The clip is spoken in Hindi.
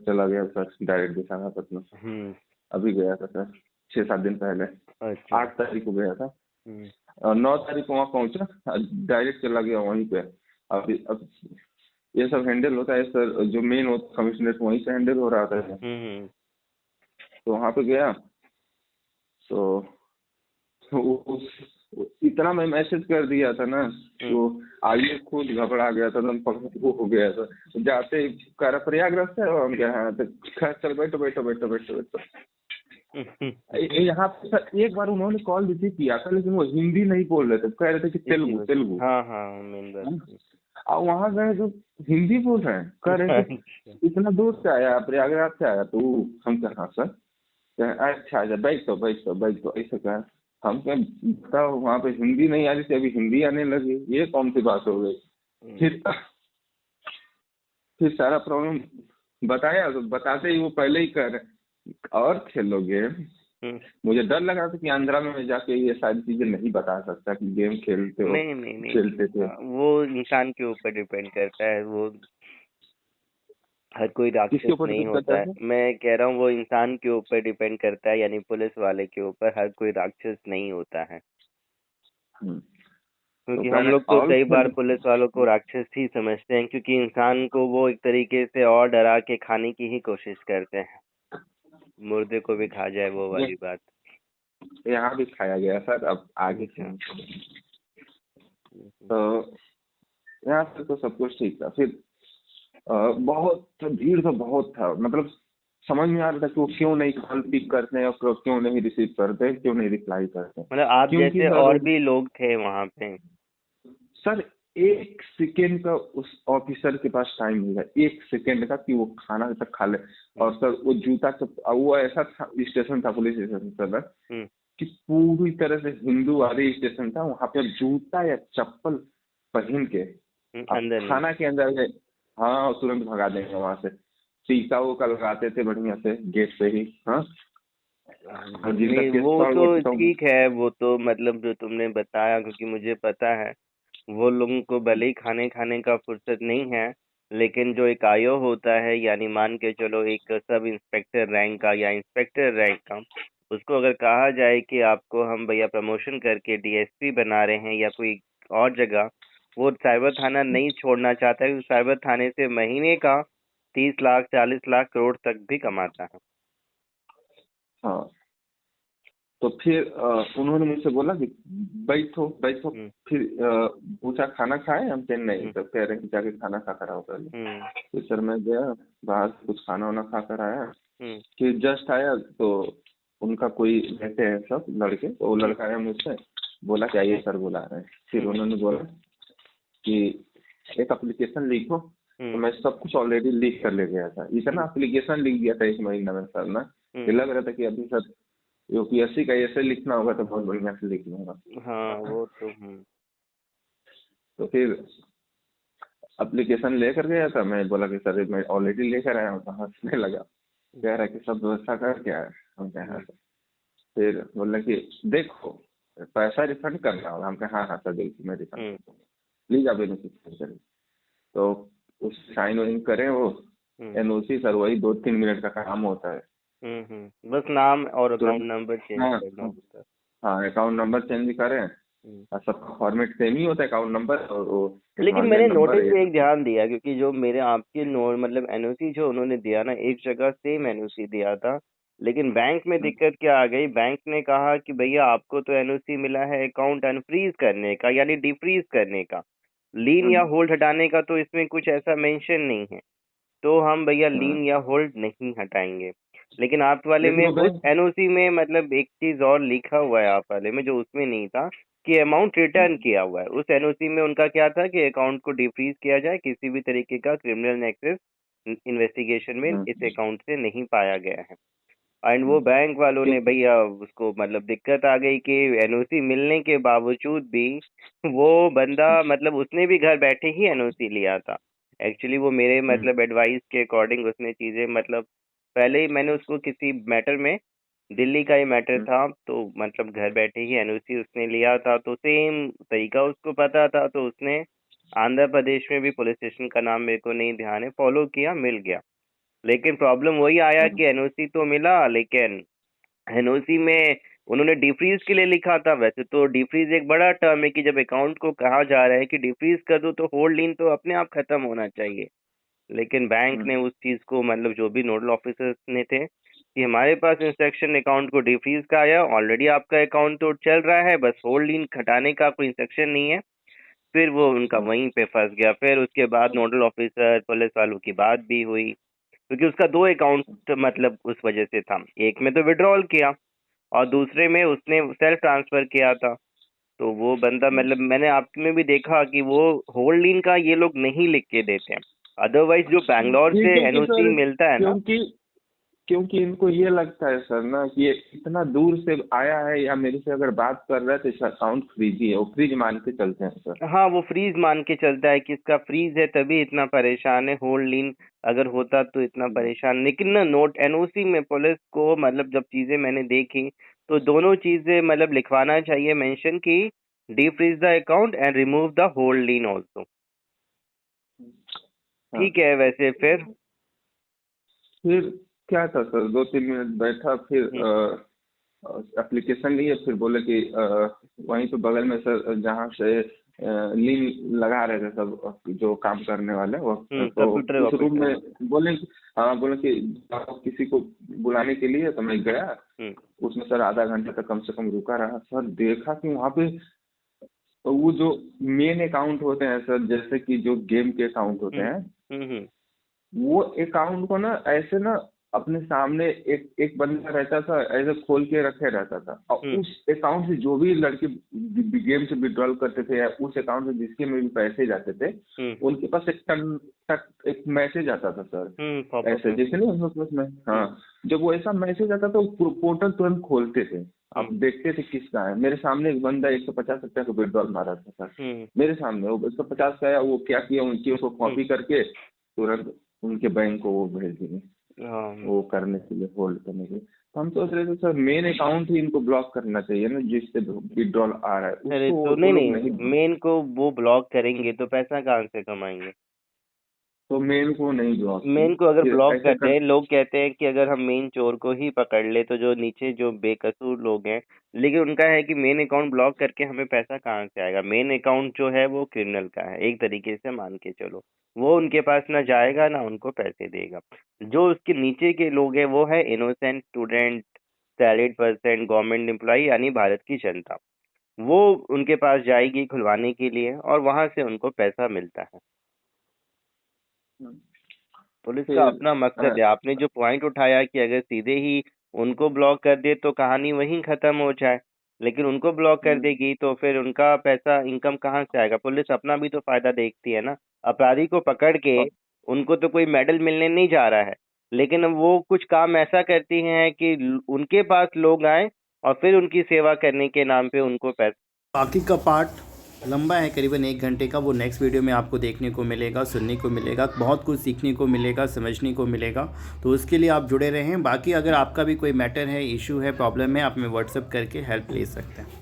चला गया सर डायरेक्ट विशाखापट्टनम। हम्म। अभी गया था सर 6-7 दिन पहले। अच्छा। 8 तारीख को गया था हम्म। और 9 तारीख को वहाँ पहुंचा, डायरेक्ट चला गया वहीं पे। अब ये सब हैंडल होता है सर, जो मेन होता कमिश्नरेट वहीं से हैंडल हो रहा था। हम्म। तो वहाँ पे गया तो इतना मैं मैसेज कर दिया था ना, तो आइए खुद घबरा गया था, एकदम पगला हो गया था। जाते ही कह रहा प्रयागराज से हो? हम क्या? हाँ। तो खैर चल बैठो बैठो बैठो बैठो बैठो। यहाँ पे सर एक बार उन्होंने कॉल रिसीव किया था, लेकिन वो हिंदी नहीं बोल रहे थे, कह रहे थे कि तेलुगु तेलुगु। हाँ हाँ मेन बात। और वहाँ गए तो हिंदी बोल रहे हैं, कह रहे थे इतना दूर से आया, प्रयागराज से आया। तो हम कहा सर, अच्छा अच्छा बैठो बैठो बैठो, ऐसे कहा। हम क्या बताओ, वहाँ पे हिंदी नहीं आ रही थी, अभी हिंदी आने लगी, ये कौन सी बात हो गई। फिर सारा प्रॉब्लम बताया, तो बताते ही वो पहले ही कह रहे और खेलोगे। मुझे डर लगा था कि आंध्रा में जाके ये सारी चीजें नहीं बता सकता कि गेम खेलते हो, नहीं नहीं नहीं, खेलते थे। वो इंसान के ऊपर डिपेंड करता है। वो हर कोई किसके राक्षस ऊपर नहीं डिपेंड करता होता है। है? मैं कह रहा हूँ वो इंसान के ऊपर डिपेंड करता है, यानी पुलिस वाले के ऊपर। हर कोई राक्षस नहीं होता है। तो क्योंकि कह हम रहे लोग तो और कई बार खेलो। पुलिस वालों को राक्षस ही समझते हैं, क्योंकि इंसान को वो एक तरीके से और डरा के खाने की ही कोशिश करते हैं, मुर्दे को भी खा जाए वो वाली बात। यहाँ भी खाया गया सर, अब आगे अच्छा। तो यहाँ से तो सब कुछ ठीक था। फिर बहुत भीड़ तो बहुत था, मतलब समझ में आ रहा था कि वो क्यों नहीं कॉल पिक करते हैं और क्यों नहीं रिसीव करते, क्यों नहीं रिप्लाई करते। मतलब आप क्योंकि जैसे सर और भी लोग थे वहां पे? सर 1 सेकेंड का उस ऑफिसर के पास टाइम नहीं था, 1 सेकेंड का, कि वो खाना तक खा ले। और सर वो जूता वो ऐसा था, स्टेशन था पुलिस स्टेशन सर, कि पूरी तरह से हिंदूवादी स्टेशन था। वहां पे जूता या चप्पल पहन के आप अंदर खाना के अंदर गए, हाँ तुरंत भगा देंगे वहां से। टीका वो लगाते थे बढ़िया से गेट पे ही। हाँ और जिनका नहीं, केस वो था तो वो ठीक है। वो तो मतलब जो तुमने बताया, क्योंकि मुझे पता है वो लोगों को भले ही खाने खाने का फुर्सत नहीं है, लेकिन जो एक आयो होता है, यानी मान के चलो एक सब इंस्पेक्टर रैंक का या इंस्पेक्टर रैंक का, उसको अगर कहा जाए कि आपको हम भैया प्रमोशन करके डीएसपी बना रहे हैं या कोई और जगह, वो साइबर थाना नहीं छोड़ना चाहता है, क्योंकि साइबर थाने से महीने का 30 लाख 40 लाख करोड़ तक भी कमाता है। हाँ। तो फिर उन्होंने मुझसे बोला कि बैठो बैठो। फिर पूछा खाना खाए? हम कहे नहीं। तो कह रहे हैं कि जाके खाना खा कर आओ पहले। तो सर मैं गया बाहर से कुछ खाना वाना खा कर आया। फिर जस्ट आया तो उनका कोई रहते हैं सब लड़के, तो वो लड़का आया मुझसे, बोला कि आइए सर बुला रहे हैं। फिर उन्होंने बोला कि एक एप्लीकेशन लिखो। तो मैं सब कुछ ऑलरेडी लिख कर ले गया था, इतना एप्लीकेशन लिख दिया था 1 महीना में सर ना, कि लग रहा था कि अभी सर यूपीएससी का ऐसे लिखना होगा तो बहुत बढ़िया से लिख लूंगा। हाँ वो तो फिर एप्लीकेशन लेकर गया था, मैं बोला कि सर मैं ऑलरेडी लेकर आया हूँ। तो हंसने लगा, कह रहा है कि सब व्यवस्था कर क्या है। हम कहे हाँ सर। फिर बोला कि देखो पैसा रिफंड करना होगा। हम कहे हाँ हाँ सर देखिए मैं रिफंड कर दूँगा, प्लीज आप बेनिफिट करें। तो उस साइन वाइन करें वो एनओसी सर, वही 2-3 मिनट का काम होता है। बस नाम और तो अकाउंट नंबर चेंज करना होता है। हाँ अकाउंट नंबर चेंज करें, और सबका फॉर्मेट सेम ही होता है, अकाउंट नंबर और वो लेकिन मैंने नंबर नोटिस में एक ध्यान दिया, क्योंकि जो मेरे आपके मतलब एनओसी जो उन्होंने दिया ना, एक जगह सेम एनओसी दिया था, लेकिन बैंक में दिक्कत क्या आ गई, बैंक ने कहा कि भैया आपको तो एनओसी मिला है अकाउंट अनफ्रीज करने का, यानी डिफ्रीज करने का, लीन या होल्ड हटाने का तो इसमें कुछ ऐसा मेंशन नहीं है, तो हम भैया लीन या होल्ड नहीं हटाएंगे। लेकिन आप वाले लेकिन में वो उस बैंक एनओसी में मतलब एक चीज और लिखा हुआ है आप वाले में, जो उसमें नहीं था, कि अमाउंट रिटर्न किया हुआ है। उस एनओसी में उनका क्या था कि अकाउंट को डिफ्रीज किया जाए, किसी भी तरीके का क्रिमिनल नेक्सस इन्वेस्टिगेशन में इस अकाउंट से नहीं पाया गया है। एंड वो बैंक वालों ने भैया उसको मतलब दिक्कत आ गई कि एनओसी मिलने के बावजूद भी वो बंदा मतलब उसने भी घर बैठे ही एनओसी लिया था। एक्चुअली वो मेरे मतलब एडवाइस के अकॉर्डिंग उसने चीजें मतलब पहले ही मैंने उसको किसी मैटर में, दिल्ली का ही मैटर था, तो मतलब घर बैठे ही एनओसी उसने लिया था, तो सेम तरीका उसको पता था, तो उसने आंध्र प्रदेश में भी पुलिस स्टेशन का नाम मेरे को नहीं ध्यान है, फॉलो किया, मिल गया। लेकिन प्रॉब्लम वही आया कि एनओसी तो मिला, लेकिन एनओसी में उन्होंने डिफ्रीज के लिए लिखा था। वैसे तो डिफ्रीज एक बड़ा टर्म है कि जब अकाउंट को कहा जा रहा है कि डिफ्रीज कर दो तो होल्ड लीन तो अपने आप खत्म होना चाहिए। लेकिन बैंक ने उस चीज को, मतलब जो भी नोडल ऑफिसर्स ने थे, कि हमारे पास इंस्ट्रक्शन अकाउंट को डिफ्रीज का आया, ऑलरेडी आपका अकाउंट तो चल रहा है, बस होल्ड लीन हटाने का कोई इंस्ट्रक्शन नहीं है। फिर वो उनका वहीं पे फंस गया। फिर उसके बाद नोडल ऑफिसर पुलिस वालों की बात भी हुई, क्योंकि उसका 2 अकाउंट मतलब उस वजह से था। एक में तो विड्रॉल किया और दूसरे में उसने सेल्फ ट्रांसफर किया था। तो वो बंदा, मतलब मैंने आप में भी देखा कि वो होल्ड लीन का ये लोग नहीं लिख के देते हैं। अदरवाइज जो बैंगलोर से क्योंकि एनओसी सर, मिलता है ना, क्योंकि इनको ये लगता है सर ना कि ये इतना दूर से आया है या मेरे से अगर बात कर रहा है तो इसका अकाउंट फ्रीज ही है, वो फ्रीज मान के चलते हैं सर। हाँ वो फ्रीज मान के चलता है कि इसका फ्रीज है तभी इतना परेशान है। होल्ड लीन अगर होता तो इतना परेशान, लेकिन ना नोट एनओसी में पुलिस को, मतलब जब चीजें मैंने देखी तो दोनों चीजें मतलब लिखवाना चाहिए मेंशन की defreeze the account and remove the hold lean also. हाँ। ठीक है। वैसे फिर क्या था सर, 2-3 मिनट बैठा, फिर एप्लीकेशन लिए, फिर बोले कि वहीं पे बगल में सर जहाँ से लीन लगा रहे थे सब जो काम करने वाले वो, तो उस रूम में बोले कि किसी को बुलाने के लिए, तो मैं गया। उसमें सर आधा घंटा तक कम से कम रुका रहा सर। देखा कि वहाँ पे वो जो मेन अकाउंट होते हैं सर, जैसे कि जो गेम के अकाउंट होते हैं, वो अकाउंट को ना ऐसे ना अपने सामने एक बंदा रहता था, ऐसे खोल के रखे रहता था, और उस अकाउंट से जो भी लड़के गेम से विड्रॉल करते थे या उस अकाउंट से जिसके में भी पैसे जाते थे, उनके पास एक मैसेज आता था सर, ऐसे जैसे नहीं उसमें। हाँ, जब वो ऐसा मैसेज आता था वो पोर्टल तुरंत खोलते थे, अब देखते थे किसका है। मेरे सामने एक बंदा 150 रुपया का विड्रॉल मारा था सर, मेरे सामने। वो 150 का, वो क्या किया, उनकी उसको कॉपी करके तुरंत उनके बैंक को वो भेज दिए वो करने के लिए, होल्ड करने के लिए। तो हम सोच रहे थे सर मेन अकाउंट ही इनको ब्लॉक करना चाहिए ना, जिससे विड्रॉल आ रहा है उसको। तो नहीं, मेन को वो ब्लॉक करेंगे तो पैसा कहाँ से कमाएंगे? तो मेन को नहीं ब्लॉक, मेन को अगर ब्लॉक करते हैं, लोग कहते हैं कि अगर हम मेन चोर को ही पकड़ ले तो जो नीचे जो बेकसूर लोग हैं, लेकिन उनका है कि मेन अकाउंट ब्लॉक करके हमें पैसा कहाँ से आएगा? मेन अकाउंट जो है वो क्रिमिनल का है, एक तरीके से मान के चलो। वो उनके पास ना जाएगा ना उनको पैसे देगा। जो उसके नीचे के लोग हैं वो है innocent student, salaried person, government employ, यानी भारत की जनता। वो उनके पास जाएगी खुलवाने के लिए और वहां से उनको पैसा मिलता है। पुलिस का अपना मकसद है। आपने जो पॉइंट उठाया कि अगर सीधे ही उनको ब्लॉक कर दे तो कहानी वहीं खत्म हो जाए, लेकिन उनको ब्लॉक कर देगी तो फिर उनका पैसा, इनकम कहाँ से आएगा? पुलिस अपना भी तो फायदा देखती है ना। अपराधी को पकड़ के उनको तो कोई मेडल मिलने नहीं जा रहा है, लेकिन वो कुछ काम ऐसा करती हैं कि उनके पास लोग आए और फिर उनकी सेवा करने के नाम पे उनको पैसा। बाकी का पार्ट लंबा है, करीबन 1 घंटे का, वो नेक्स्ट वीडियो में आपको देखने को मिलेगा, सुनने को मिलेगा, बहुत कुछ सीखने को मिलेगा, समझने को मिलेगा। तो उसके लिए आप जुड़े रहें। बाकी अगर आपका भी कोई मैटर है, इशू है, प्रॉब्लम है, आप में व्हाट्सएप करके हेल्प ले सकते हैं।